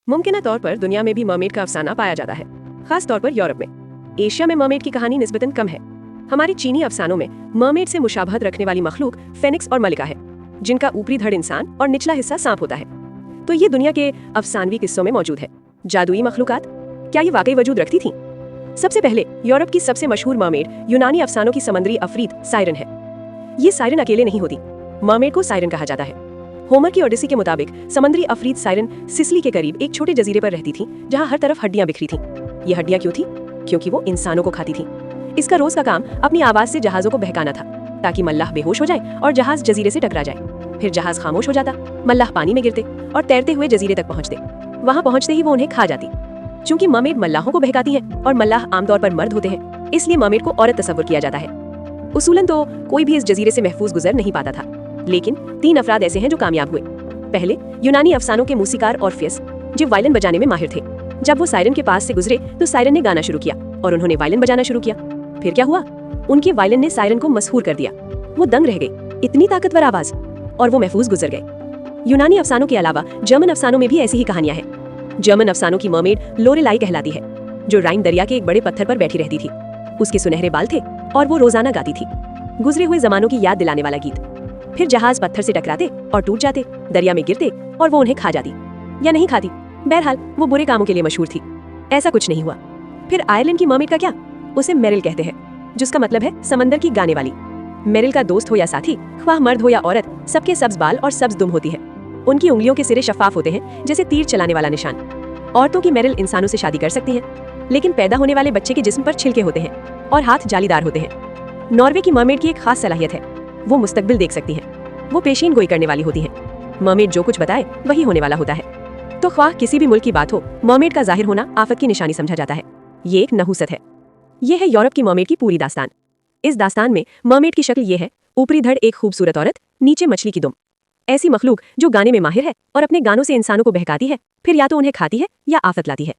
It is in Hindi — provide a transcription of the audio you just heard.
मुमकिन तौर पर दुनिया में भी मरमेड का अफसाना पाया जाता है, खास तौर पर यूरोप में। एशिया में मरमेड की कहानी निस्बतन कम है। हमारी चीनी अफसानों में मरमेड से मुशाबहत रखने वाली मखलूक फेनिक्स और मलिका है, जिनका ऊपरी धड़ इंसान और निचला हिस्सा सांप होता है। तो ये दुनिया के अफसानवी किस्सों में मौजूद है। जादुई मखलूकात क्या ये वाकई वजूद रखती थी? सबसे पहले यूरोप की सबसे मशहूर मरमेड यूनानी अफसानों की समुद्री अफरीद सायरन है। ये सायरन अकेले नहीं होती, मरमेड को सायरन कहा जाता है। होमर की ओडिसी के मुताबिक समुद्री अफरीद सायरन सिसिली के करीब एक छोटे जजीरे पर रहती थी, जहां हर तरफ हड्डियां बिखरी थीं। ये हड्डियां क्यों थी? क्योंकि वो इंसानों को खाती थी। इसका रोज का काम अपनी आवाज से जहाजों को बहकाना था, ताकि मल्लाह बेहोश हो जाए और जहाज जजीरे से टकरा जाए। फिर जहाज खामोश हो जाता, मल्लाह पानी में गिरते और तैरते हुए जजीरे तक पहुंचते। वहां पहुंचते ही वो उन्हें खा जाती। चूंकि मरमेड मल्लाहों को बहकाती है और मल्लाह आमतौर पर मर्द होते हैं, इसलिए मरमेड को औरत तस्वुर किया जाता है। उसूलन तो कोई भी इस जजीरे से महफूज गुजर नहीं पाता था, लेकिन 3 अफराद ऐसे हैं जो कामयाब हुए। पहले यूनानी अफसानों के मूसीकार ऑर्फियस, जो वायलिन बजाने में माहिर थे। जब वो सायरन के पास से गुजरे तो सायरन ने गाना शुरू किया और उन्होंने वायलिन बजाना शुरू किया। फिर क्या हुआ? उनके वायलिन ने सायरन को मसहूर कर दिया। वो दंग रह गई, इतनी ताकतवर आवाज, और वो महफूज गुजर गए। यूनानी अफसानों के अलावा जर्मन अफसानों में भी ऐसी ही कहानियां हैं। जर्मन अफसानों की मरमेड लोरेलाई कहलाती है, जो राइन दरिया के एक बड़े पत्थर पर बैठी रहती थी। उसके सुनहरे बाल थे और वो रोजाना गाती थी गुजरे हुए जमानों की याद दिलाने वाला गीत। फिर जहाज पत्थर से टकराते और टूट जाते, दरिया में गिरते और वो उन्हें खा जाती या नहीं खाती। बहरहाल वो बुरे कामों के लिए मशहूर थी। ऐसा कुछ नहीं हुआ। फिर आयरलैंड की मरमेड का क्या? उसे मेरिल कहते हैं, जिसका मतलब है समंदर की गाने वाली। मेरिल का दोस्त हो या साथी, ख्वाह मर्द हो या औरत, सबके सब्ज बाल और सब्ज दुम होती है। उनकी उंगलियों के सिरे शफाफ होते हैं, जैसे तीर चलाने वाला निशान। औरतों की मेरिल इंसानों से शादी कर सकती है, लेकिन पैदा होने वाले बच्चे के जिस्म पर छिलके होते हैं और हाथ जालीदार होते हैं। नॉर्वे की मरमेड की एक खास सलाहियत है, वो मुस्तकबिल देख सकती हैं। वो पेशीन गोई करने वाली होती हैं। मरमेड जो कुछ बताए वही होने वाला होता है। तो ख्वाह किसी भी मुल्क की बात हो, मरमेड का जाहिर होना आफत की निशानी समझा जाता है। ये एक नहुसत है। ये है यूरोप की मरमेड की पूरी दास्तान। इस दास्तान में मरमेड की शक्ल ये है: ऊपरी धड़ एक खूबसूरत औरत, नीचे मछली की दुम। ऐसी मखलूक जो गाने में माहिर है और अपने गानों से इंसानों को बहकाती है, फिर या तो उन्हें खाती है या आफत लाती है।